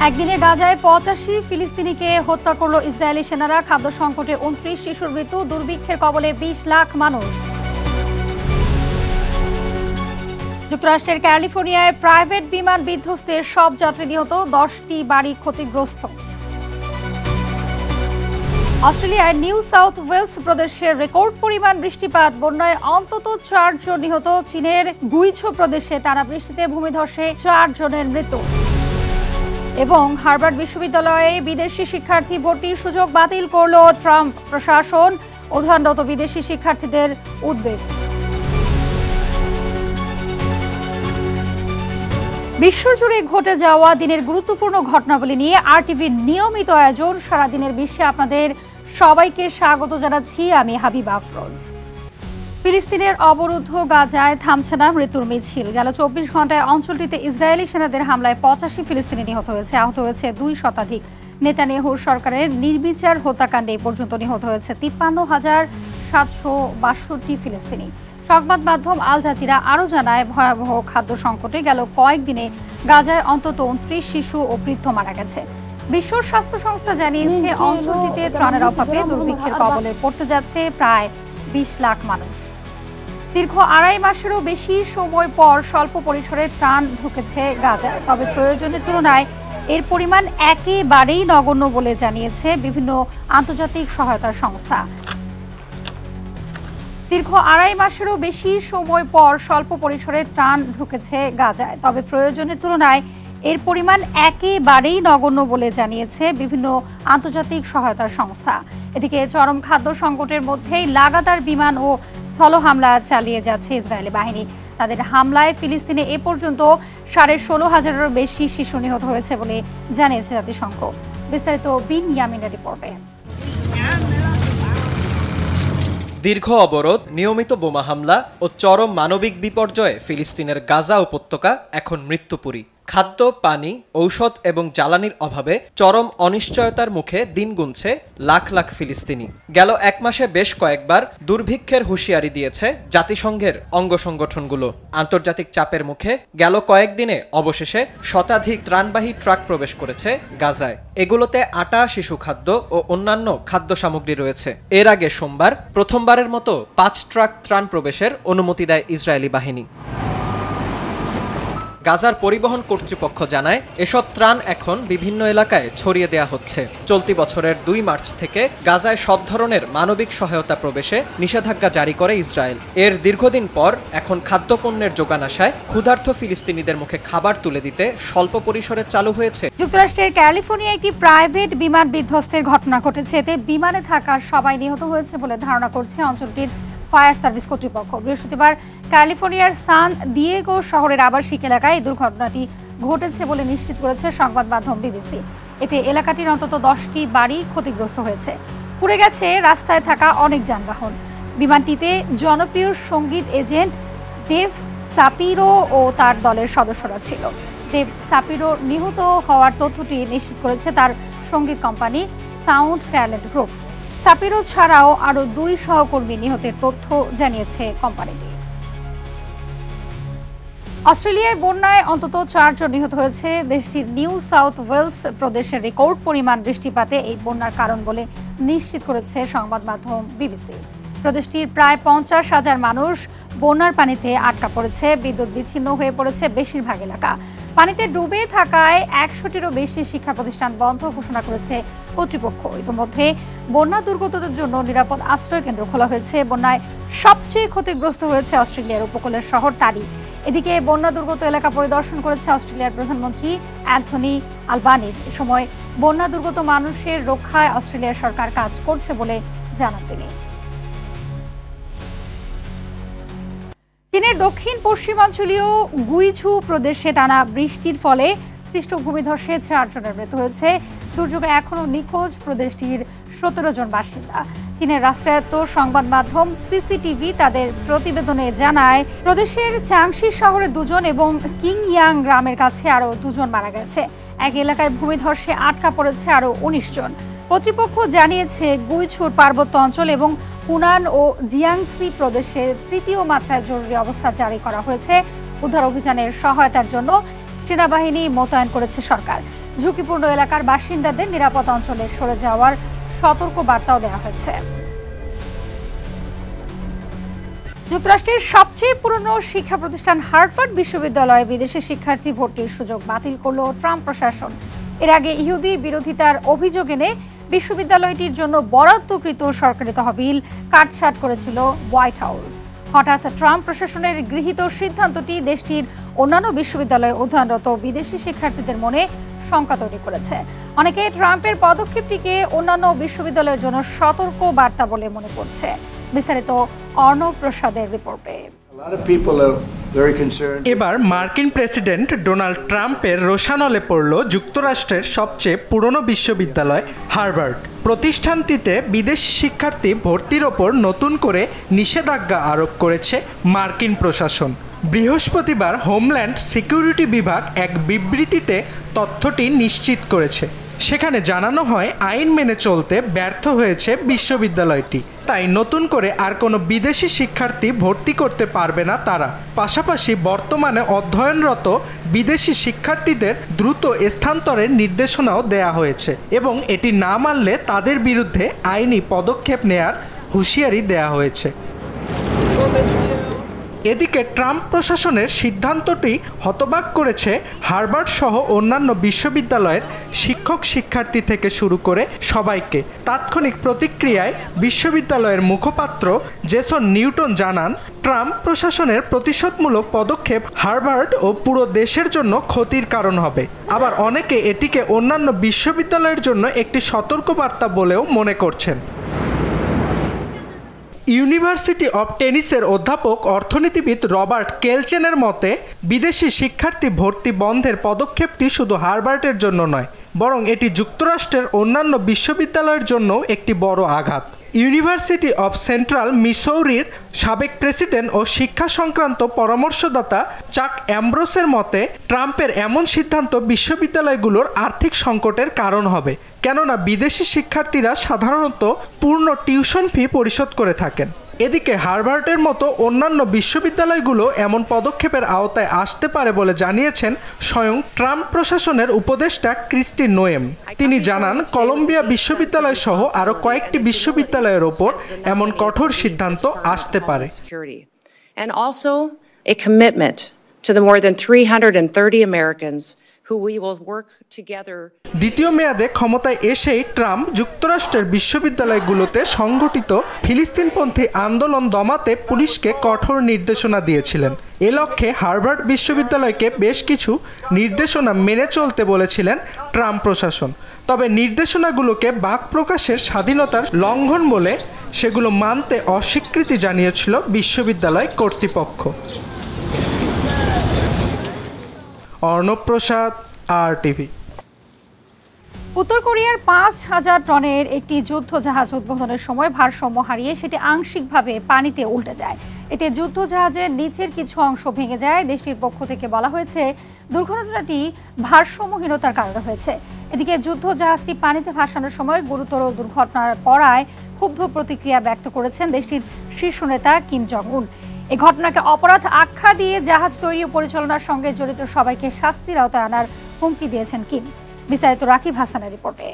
একদিনে গাজায় ৮৫ ফিলিস্তিনিকে হত্যা করল ইসরায়েলি সেনারা। খাদ্য সংকটে ২৯ শিশুর মৃত্যু, দুর্ভিক্ষের কবলে ২০ লাখ মানুষ। যুক্তরাষ্ট্রের ক্যালিফোর্নিয়ায় প্রাইভেট বিমান বিধ্বস্তে সব যাত্রী নিহত, ১০টি বাড়ি ক্ষতিগ্রস্ত। অস্ট্রেলিয়ার নিউ সাউথ ওয়েলস প্রদেশের রেকর্ড পরিমাণ বৃষ্টিপাত, বন্যায় অন্তত ৪ জন নিহত। চীনের গুইঝো প্রদেশে টানা বৃষ্টিতে ভূমিধসে ৪ জনের মৃত্যু। এবং হার্ভার্ড বিশ্ববিদ্যালয়ে বিদেশি শিক্ষার্থী ভর্তির সুযোগ বাতিল করল ট্রাম্প প্রশাসন, অধ্যয়নরত বিদেশি শিক্ষার্থীদের উদ্বেগ। বিশ্বজুড়ে ঘটে যাওয়া দিনের গুরুত্বপূর্ণ ঘটনাবলী নিয়ে আরটিভির নিয়মিত আয়োজন সারাদিনের বিশ্বে আপনাদের সবাইকে স্বাগত জানাচ্ছি। আমি হাবিবা আফরোজ। ফিলিস্তিনের অবরুদ্ধ গাজায় থামছে না মৃত্যুর মিছিল। গেল ২৪ ঘন্টায় অঞ্চলটিতে ইসরায়েলি সেনাদের হামলায় ৮৫ ফিলিস্তিনি নিহত হয়েছে, আহত হয়েছে ২ শতাধিক। নেতানিয়াহুর সরকারের নির্বিচার হত্যাকাণ্ডে এ পর্যন্ত নিহত হয়েছে ৫৩,৭৬২ ফিলিস্তিনি। সংবাদ মাধ্যম আল জাজিরা আরও জানায়, ভয়াবহ খাদ্য সংকটে গেল কয়েকদিনে গাজায় অন্তত ২৯ শিশু ও বৃদ্ধ মারা গেছে। বিশ্ব স্বাস্থ্য সংস্থা জানিয়েছে অঞ্চলটিতে ত্রাণের অভাবে দুর্ভিক্ষের কবলে পড়তে যাচ্ছে প্রায় ২০ লাখ মানুষ। দীর্ঘ ২.৫ মাসেরও বেশি সময় পর স্বল্প পরিসরে ত্রাণ ঢুকেছে গাজায়, তবে প্রয়োজনের তুলনায় এর পরিমাণ একেবারেই নগণ্য বলে জানিয়েছে বিভিন্ন আন্তর্জাতিক সহায়তা সংস্থা। দীর্ঘ ২.৫ মাসেরও বেশি সময় পর স্বল্প পরিসরে ত্রাণ ঢুকেছে গাজায়, তবে প্রয়োজনের তুলনায় এর পরিমাণ একেবারেই নগণ্য বলে জানিয়েছে বিভিন্ন আন্তর্জাতিক সহায়তা সংস্থা। এদিকে চরম খাদ্য সংকটের মধ্যেই লাগাতার বিমান ও স্থল হামলা চালিয়ে যাচ্ছে ইসরায়েলি বাহিনী। তাদের হামলায় ফিলিস্তিনে এ পর্যন্ত ১৬,৫০০-এরও বেশি শিশু নিহত হয়েছে বলে জানিয়েছে জাতিসংঘ। বিস্তারিত বিন ইয়ামিনের রিপোর্টে। দীর্ঘ অবরোধ, নিয়মিত বোমা হামলা ও চরম মানবিক বিপর্যয়ে ফিলিস্তিনের গাজা উপত্যকা এখন মৃত্যুপুরী। খাদ্য, পানি, ঔষধ এবং জ্বালানির অভাবে চরম অনিশ্চয়তার মুখে দিন গুনছে লাখ লাখ ফিলিস্তিনি। গেল ১ মাসে বেশ কয়েকবার দুর্ভিক্ষের হুঁশিয়ারি দিয়েছে জাতিসংঘের অঙ্গ সংগঠনগুলো। আন্তর্জাতিক চাপের মুখে গেল কয়েকদিনে অবশেষে শতাধিক ত্রাণবাহী ট্রাক প্রবেশ করেছে গাজায়। এগুলোতে আটা, শিশু খাদ্য ও অন্যান্য খাদ্য সামগ্রী রয়েছে। এর আগে সোমবার প্রথমবারের মতো ৫ ট্রাক ত্রাণ প্রবেশের অনুমতি দেয় ইসরায়েলি বাহিনী। গাজার পরিবহন কর্তৃপক্ষ জানায়, এসব ত্রাণ এখন বিভিন্ন এলাকায় ছড়িয়ে দেয়া হচ্ছে। চলতি বছরের ২ মার্চ থেকে গাজায় সব ধরনের মানবিক সহায়তা প্রবেশে নিষেধাজ্ঞা জারি করে ইসরায়েল। এর দীর্ঘদিন পর এখন খাদ্যপণ্যের যোগান আসায় ক্ষুধার্ত ফিলিস্তিনিদের মুখে খাবার তুলে দিতে স্বল্প পরিসরে চালু হয়েছে। যুক্তরাষ্ট্রের ক্যালিফোর্নিয়ায় একটি প্রাইভেট বিমান বিধ্বস্তের ঘটনা ঘটেছে। এতে বিমানে থাকা সবাই নিহত হয়েছে বলে ধারণা করছে অঞ্চলটির ফায়ার সার্ভিস কর্তৃপক্ষ। বৃহস্পতিবার ক্যালিফোর্নিয়ার সান দিয়েগো শহরের আবাসিক এলাকায় এই দুর্ঘটনাটি ঘটেছে বলে নিশ্চিত করেছে সংবাদ মাধ্যম বিবিসি। এতে এলাকাটির অন্তত ১০টি বাড়ি ক্ষতিগ্রস্ত হয়েছে। পুড়ে গেছে রাস্তায় থাকা অনেক যানবাহন। বিমানটিতে জনপ্রিয় সঙ্গীত এজেন্ট দেভ সাপিরো ও তার দলের সদস্যরা ছিল। দেভ সাপিরো নিহত হওয়ার তথ্যটি নিশ্চিত করেছে তার সঙ্গীত কোম্পানি সাউন্ড ট্যালেন্ট গ্রুপ। সাপিরো ছাড়াও আরও ২ সহকর্মী নিহতের তথ্য জানিয়েছে কোম্পানিটি। অস্ট্রেলিয়ার বন্যায় অন্তত ৪ জন নিহত হয়েছে। দেশটির নিউ সাউথ ওয়েলস প্রদেশের রেকর্ড পরিমাণ বৃষ্টিপাতে এই বন্যার কারণ বলে নিশ্চিত করেছে সংবাদ মাধ্যম বিবিসি। প্রদেশটির প্রায় ৫০,০০০ মানুষ বন্যার পানিতে আটকা পড়েছে। বিদ্যুৎ বিচ্ছিন্ন হয়ে পড়েছে বেশিরভাগ এলাকা। পানিতে ডুবে থাকায় ১০০টিরও বেশি শিক্ষা প্রতিষ্ঠান বন্ধ ঘোষণা করেছে কর্তৃপক্ষ। ইতিমধ্যে বন্যা দুর্গতদের জন্য নিরাপদ আশ্রয় কেন্দ্র খোলা হয়েছে। বন্যায় সবচেয়ে ক্ষতিগ্রস্ত হয়েছে অস্ট্রেলিয়ার উপকূলের শহর তারি। এদিকে বন্যা দুর্গত এলাকা পরিদর্শন করেছে অস্ট্রেলিয়ার প্রধানমন্ত্রী অ্যান্থনি আলবানিজ। এ সময় বন্যা দুর্গত মানুষের রক্ষায় অস্ট্রেলিয়ার সরকার কাজ করছে বলে জানান তিনি। চীনের দক্ষিণ পশ্চিমাঞ্চলীয় গুইঝু প্রদেশে টানা বৃষ্টির ফলে সৃষ্ট ভূমিধসে ৪ জনের মৃত্যু হয়েছে। দুর্যোগে এখনও নিখোঁজ প্রদেশটির ১৭ জন বাসিন্দা। চীনের রাষ্ট্রায়ত্ত সংবাদ মাধ্যম সিসিটিভি তাদের প্রতিবেদনে জানায়, প্রদেশের চাংশি শহরে ২ জন এবং কিংইয়াং গ্রামের কাছে আরও ২ জন মারা গেছে। এক এলাকায় ভূমিধসে আটকা পড়েছে আরও ১৯ জন। কর্তৃপক্ষ জানিয়েছে, গুইঝুর পার্বত্য অঞ্চল এবং হুনান ও জিয়াংসি প্রদেশের ৩য় মাত্রায় জরুরি অবস্থা জারি করা হয়েছে। উদ্ধার অভিযানের সহায়তার জন্য সেনাবাহিনী মোতায়েন করেছে সরকার। ঝুঁকিপূর্ণ এলাকার বাসিন্দাদের নিরাপদ অঞ্চলে সরে যাওয়ার সতর্ক বার্তাও দেওয়া হয়েছে। যুক্তরাষ্ট্রের সবচেয়ে পুরনো শিক্ষা প্রতিষ্ঠান হার্ভার্ড বিশ্ববিদ্যালয়ে বিদেশি শিক্ষার্থী ভর্তির সুযোগ বাতিল করল ট্রাম্প প্রশাসন। এর আগে ইহুদি বিরোধিতার অভিযোগ এনে বিশ্ববিদ্যালয়টির জন্য বরাদ্দকৃত সরকারি তহবিল কাটছাঁট করেছিল হোয়াইট হাউস। হঠাৎ ট্রাম্প প্রশাসনের গৃহীত সিদ্ধান্তটি দেশটির অন্যান্য বিশ্ববিদ্যালয়ে অধ্যয়নরত বিদেশি শিক্ষার্থীদের মনে শঙ্কা তৈরি করেছে। অনেকে ট্রাম্পের পদক্ষেপটিকে অন্যান্য বিশ্ববিদ্যালয়ের জন্য সতর্ক বার্তা বলে মনে করছে। বিস্তারিত অর্ণব প্রসাদের রিপোর্টে। এবার মার্কিন প্রেসিডেন্ট ডোনাল্ড ট্রাম্পের রোষানলে পড়ল যুক্তরাষ্ট্রের সবচেয়ে পুরনো বিশ্ববিদ্যালয় হার্ভার্ড। প্রতিষ্ঠানটিতে বিদেশি শিক্ষার্থী ভর্তির ওপর নতুন করে নিষেধাজ্ঞা আরোপ করেছে মার্কিন প্রশাসন। বৃহস্পতিবার হোমল্যান্ড সিকিউরিটি বিভাগ এক বিবৃতিতে তথ্যটি নিশ্চিত করেছে। সেখানে জানানো হয় আইন মেনে চলতে ব্যর্থ হয়েছে বিশ্ববিদ্যালয়টি, তাই নতুন করে আর কোনো বিদেশি শিক্ষার্থী ভর্তি করতে পারবে না তারা। পাশাপাশি বর্তমানে অধ্যয়নরত বিদেশি শিক্ষার্থীদের দ্রুত স্থানান্তরের নির্দেশনাও দেয়া হয়েছে এবং এটি না মানলে তাদের বিরুদ্ধে আইনি পদক্ষেপ নেয়ার হুঁশিয়ারি দেয়া হয়েছে। এদিকে ট্রাম্প প্রশাসনের সিদ্ধান্তটি হতবাক করেছে হার্ভার্ড সহ অন্যান্য বিশ্ববিদ্যালয়ের শিক্ষক শিক্ষার্থী থেকে শুরু করে সবাইকে। তাৎক্ষণিক প্রতিক্রিয়ায় বিশ্ববিদ্যালয়ের মুখপাত্র জেসন নিউটন জানান, ট্রাম্প প্রশাসনের প্রতিশোধমূলক পদক্ষেপ হার্ভার্ড ও পুরো দেশের জন্য ক্ষতির কারণ হবে। আবার অনেকে এটিকে অন্যান্য বিশ্ববিদ্যালয়ের জন্য একটি সতর্কবার্তা বলেও মনে করছেন। ইউনিভার্সিটি অব টেনেসির অধ্যাপক অর্থনীতিবিদ রবার্ট কেলচেনের মতে, বিদেশি শিক্ষার্থী ভর্তি বন্ধের পদক্ষেপটি শুধু হার্ভার্ডের জন্য নয়, বরং এটি যুক্তরাষ্ট্রের অন্যান্য বিশ্ববিদ্যালয়ের জন্যও একটি বড় আঘাত। ইউনিভার্সিটি অব সেন্ট্রাল মিসৌরির সাবেক প্রেসিডেন্ট ও শিক্ষা সংক্রান্ত পরামর্শদাতা চাক অ্যাম্ব্রোসের মতে, ট্রাম্পের এমন সিদ্ধান্ত বিশ্ববিদ্যালয়গুলোর আর্থিক সংকটের কারণ হবে, কেননা বিদেশি শিক্ষার্থীরা সাধারণত পূর্ণ টিউশন ফি পরিশোধ করে থাকেন। এদিকে হার্ভার্ডের মতো অন্যান্য বিশ্ববিদ্যালয়গুলো এমন পদক্ষেপের আওতায় আসতে পারে বলে জানিয়েছেন স্বয়ং ট্রাম্প প্রশাসনের উপদেষ্টা ক্রিস্টি নোয়েম। তিনি জানান, কলম্বিয়া বিশ্ববিদ্যালয় সহ আরও কয়েকটি বিশ্ববিদ্যালয়ের ওপর এমন কঠোর সিদ্ধান্ত আসতে পারে। And also a commitment to the more than 330 Americans who we will work together. দ্বিতীয় মেয়াদে ক্ষমতায় এসেই ট্রাম্প যুক্তরাষ্ট্রের বিশ্ববিদ্যালয়গুলোতে সংগঠিত ফিলিস্তিনপন্থী আন্দোলন দমাতে পুলিশকে কঠোর নির্দেশনা দিয়েছিলেন। এ লক্ষ্যে হার্ভার্ড বিশ্ববিদ্যালয়কে বেশ কিছু নির্দেশনা মেনে চলতে বলেছিলেন ট্রাম্প প্রশাসন। তবে নির্দেশনাগুলোকে বাক প্রকাশের স্বাধীনতার লঙ্ঘন বলে সেগুলো মানতে অস্বীকৃতি জানিয়েছিল বিশ্ববিদ্যালয় কর্তৃপক্ষ। অর্ণব প্রসাদ, RTV। উত্তর কোরিয়ার ৫,০০০ টনের একটি যুদ্ধ জাহাজ উদ্বোধনের সময় ভারসাম্য হারিয়ে সেটি আংশিকভাবে পানিতে উল্টে যায়। এতে যুদ্ধ জাহাজের নিচের কিছু অংশ ভেঙে যায়। দেশটির পক্ষ থেকে বলা হয়েছে, দুর্ঘটনাটি ভারসাম্যহীনতার কারণে হয়েছে। এদিকে যুদ্ধ জাহাজটি পানিতে ভাসানোর সময় গুরুতর দুর্ঘটনার পড়ায় ক্ষুব্ধ প্রতিক্রিয়া ব্যক্ত করেছেন দেশটির শীর্ষ নেতা কিম জং উন। এই ঘটনাকে অপরাধ আখ্যা দিয়ে জাহাজ তৈরি ও পরিচালনার সঙ্গে জড়িত সবাইকে শাস্তির আওতায় আনার হুমকি দিয়েছেন কিম। বিস্তারিত রাকিব হাসানের রিপোর্টে।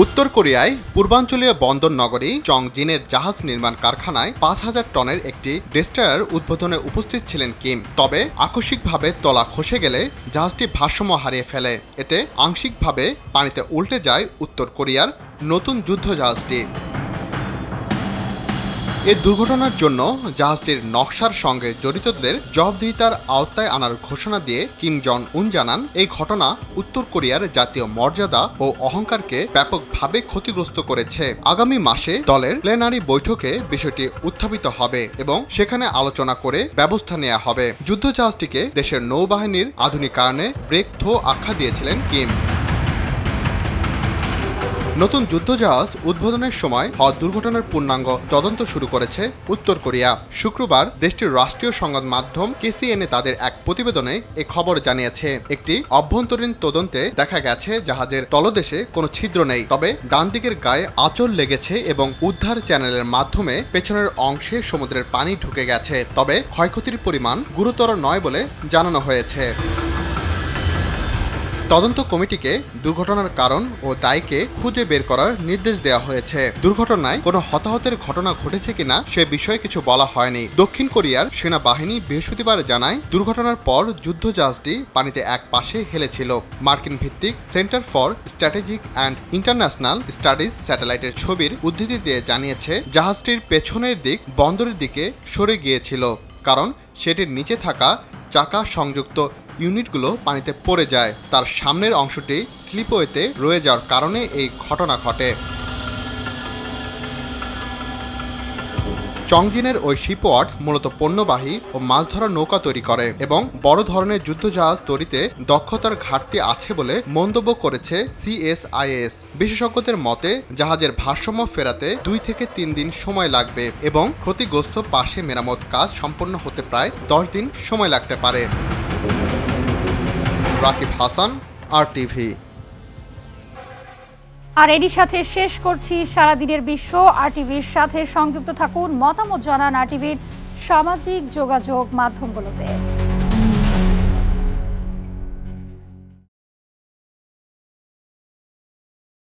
উত্তর কোরিয়ায় পূর্বাঞ্চলীয় বন্দর নগরী চংজিনের জাহাজ নির্মাণ কারখানায় ৫,০০০ টনের একটি ডেস্ট্রয়ার উদ্বোধনে উপস্থিত ছিলেন কিম। তবে আকস্মিকভাবে তলা খসে গেলে জাহাজটি ভারসাম্য হারিয়ে ফেলে। এতে আংশিকভাবে পানিতে উল্টে যায় উত্তর কোরিয়ার নতুন যুদ্ধ জাহাজটি। এই দুর্ঘটনার জন্য জাহাজটির নকশার সঙ্গে জড়িতদের জবাবদিহিতার আওতায় আনার ঘোষণা দিয়ে কিম জং উন জানান, এই ঘটনা উত্তর কোরিয়ার জাতীয় মর্যাদা ও অহংকারকে ব্যাপকভাবে ক্ষতিগ্রস্ত করেছে। আগামী মাসে দলের প্লেনারি বৈঠকে বিষয়টি উত্থাপিত হবে এবং সেখানে আলোচনা করে ব্যবস্থা নেওয়া হবে। যুদ্ধজাহাজটিকে দেশের নৌবাহিনীর আধুনিকায়নে ব্রেক থ্রো আখ্যা দিয়েছিলেন কিম। নতুন যুদ্ধজাহাজ উদ্বোধনের সময় হওয়া দুর্ঘটনার পূর্ণাঙ্গ তদন্ত শুরু করেছে উত্তর কোরিয়া। শুক্রবার দেশটির রাষ্ট্রীয় সংবাদ মাধ্যম KCNA তাদের এক প্রতিবেদনে এ খবর জানিয়েছে। একটি অভ্যন্তরীণ তদন্তে দেখা গেছে জাহাজের তলদেশে কোনো ছিদ্র নেই, তবে ডান দিকের গায়ে আঁচড় লেগেছে এবং উদ্ধার চ্যানেলের মাধ্যমে পেছনের অংশে সমুদ্রের পানি ঢুকে গেছে। তবে ক্ষয়ক্ষতির পরিমাণ গুরুতর নয় বলে জানানো হয়েছে। তদন্ত কমিটিকে দুর্ঘটনার কারণ ও দায়কে খুঁজে বের করার নির্দেশ দেওয়া হয়েছে। দুর্ঘটনায় কোনো হতাহতের ঘটনা ঘটেছে কিনা সে বিষয়ে কিছু বলা হয়নি। দক্ষিণ কোরিয়ার সেনাবাহিনী বৃহস্পতিবার জানায়, দুর্ঘটনার পর যুদ্ধজাহাজটি পানিতে এক পাশে হেলেছিল। মার্কিন ভিত্তিক centre for strategic and international studies স্যাটেলাইটের ছবির উদ্ধৃতি দিয়ে জানিয়েছে, জাহাজটির পেছনের দিক বন্দরের দিকে সরে গিয়েছিল, কারণ সেটির নিচে থাকা চাকা সংযুক্ত ইউনিটগুলো পানিতে পড়ে যায়। তার সামনের অংশটি স্লিপওয়েতে রয়ে যাওয়ার কারণে এই ঘটনা ঘটে। চংজিনের ওই শিপওয়ার্ড মূলত পণ্যবাহী ও মাছ ধরার নৌকা তৈরি করে এবং বড় ধরনের যুদ্ধজাহাজ তৈরিতে দক্ষতার ঘাটতি আছে বলে মন্তব্য করেছে CSIS। বিশেষজ্ঞদের মতে, জাহাজের ভারসাম্য ফেরাতে 2 থেকে 3 দিন সময় লাগবে এবং ক্ষতিগ্রস্ত পাশে মেরামত কাজ সম্পন্ন হতে প্রায় 10 দিন সময় লাগতে পারে। রাকিব হাসান, RTV। আর এরই সাথে শেষ করছি সারাদিনের বিশ্ব। RTVর সাথে সংযুক্ত থাকুন, মতামত জানান RTVর সামাজিক যোগাযোগ মাধ্যমগুলোতে।